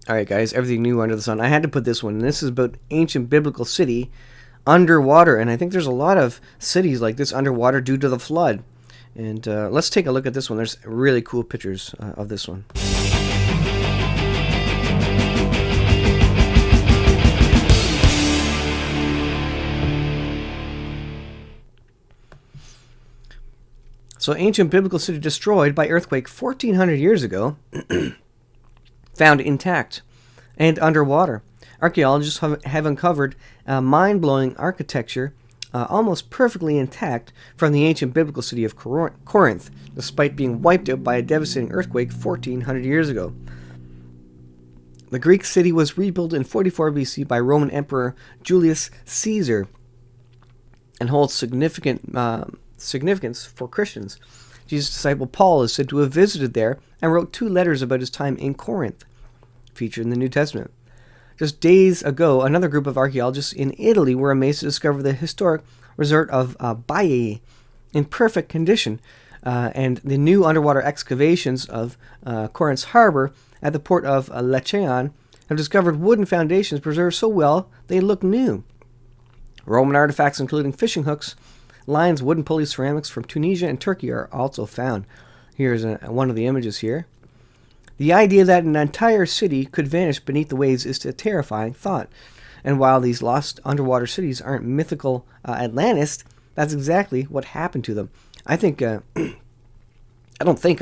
All right, guys, everything new under the sun. I had to put this one. And this is about ancient biblical city underwater. And I think there's a lot of cities like this underwater due to the flood. And let's take a look at this one. There's really cool pictures of this one. So, ancient biblical city destroyed by earthquake 1,400 years ago, found intact and underwater. Archaeologists have uncovered mind-blowing architecture almost perfectly intact from the ancient biblical city of Corinth, despite being wiped out by a devastating earthquake 1,400 years ago. The Greek city was rebuilt in 44 BC by Roman Emperor Julius Caesar and holds significance for Christians. Jesus' disciple Paul is said to have visited there and wrote 2 letters about his time in Corinth, featured in the New Testament. Just days ago, another group of archaeologists in Italy were amazed to discover the historic resort of Baiae in perfect condition, and the new underwater excavations of Corinth's harbor at the port of Litecoin have discovered wooden foundations preserved so well they look new. Roman artifacts including fishing hooks, lines, wooden pulleys, ceramics from Tunisia and Turkey are also found. Here's one of the images here. The idea that an entire city could vanish beneath the waves is a terrifying thought. And while these lost underwater cities aren't mythical Atlantis, that's exactly what happened to them. I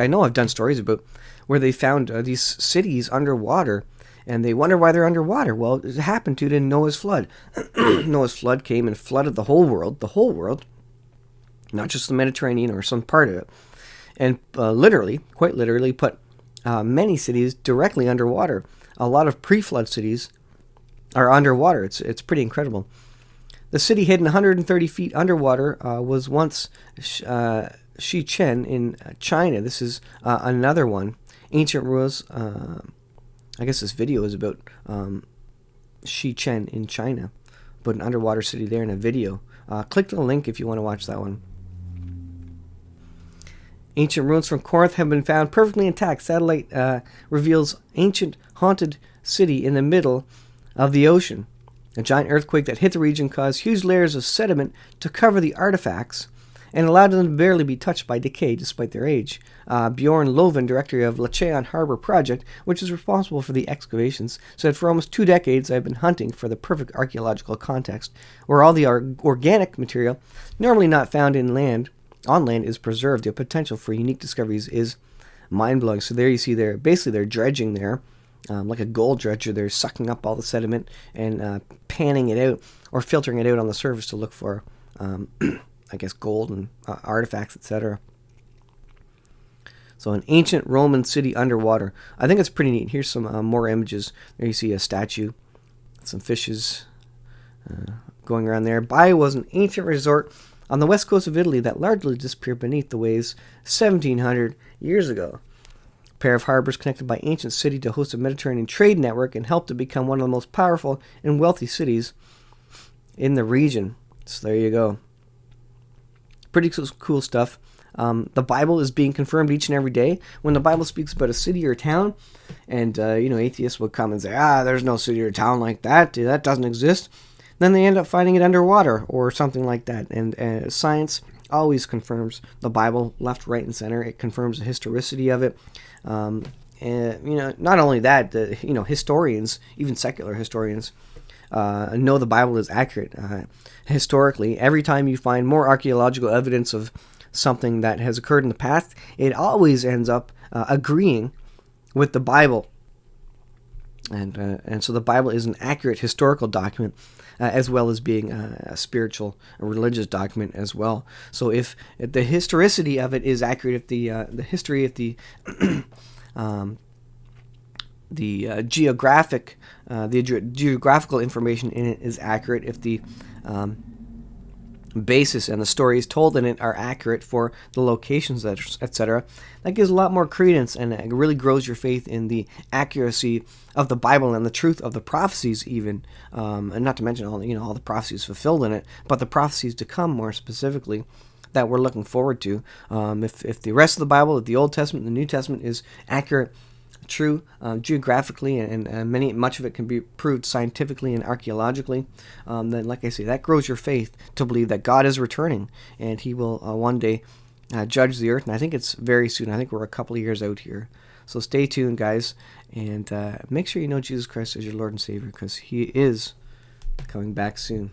know I've done stories about where they found these cities underwater, and they wonder why they're underwater. Well, it happened to Noah's flood. Noah's flood came and flooded the whole world, not just the Mediterranean or some part of it, and quite literally, put many cities directly underwater. A lot of pre-flood cities are underwater. It's pretty incredible. The city hidden 130 feet underwater was once Shichen in China. This is another one. Ancient ruins. I guess this video is about Shichen in China, but an underwater city there in a video. Click the link if you want to watch that one. Ancient ruins from Corinth have been found perfectly intact. Satellite reveals ancient haunted city in the middle of the ocean. A giant earthquake that hit the region caused huge layers of sediment to cover the artifacts and allowed them to barely be touched by decay despite their age. Bjorn Loven, director of Litecoin Harbor Project, which is responsible for the excavations, said, "For almost 2 decades I've been hunting for the perfect archaeological context where all the organic material normally not found on land is preserved. The potential for unique discoveries is mind-blowing." So there you see they're dredging there, like a gold dredger. They're sucking up all the sediment and panning it out or filtering it out on the surface to look for, I guess, gold and artifacts, etc. So an ancient Roman city underwater. I think it's pretty neat. Here's some more images. There you see a statue, some fishes going around there. Baiae was an ancient resort on the west coast of Italy that largely disappeared beneath the waves 1,700 years ago. A pair of harbors connected by ancient city to host a Mediterranean trade network and helped to become one of the most powerful and wealthy cities in the region. So there you go. Pretty cool stuff. The Bible is being confirmed each and every day. When the Bible speaks about a city or a town, and atheists would come and say, there's no city or town like that. That doesn't exist. Then they end up finding it underwater or something like that. And science always confirms the Bible, left, right, and center. It confirms the historicity of it. And not only that, historians, even secular historians, know the Bible is accurate. Historically, every time you find more archaeological evidence of something that has occurred in the past, it always ends up agreeing with the Bible. And so the Bible is an accurate historical document, as well as being a spiritual, a religious document as well. So if the historicity of it is accurate, if the history, if the geographical information in it is accurate, if the basis and the stories told in it are accurate for the locations, etc., that gives a lot more credence, and it really grows your faith in the accuracy of the Bible and the truth of the prophecies, even, and not to mention all the prophecies fulfilled in it, but the prophecies to come more specifically that we're looking forward to. If the rest of the Bible, if the Old Testament and the New Testament is accurate true geographically, and much of it can be proved scientifically and archaeologically, then, like I say, that grows your faith to believe that God is returning and He will one day judge the earth. And I think it's very soon. I think we're a couple of years out here. So stay tuned, guys, and make sure you know Jesus Christ as your Lord and Savior, because He is coming back soon.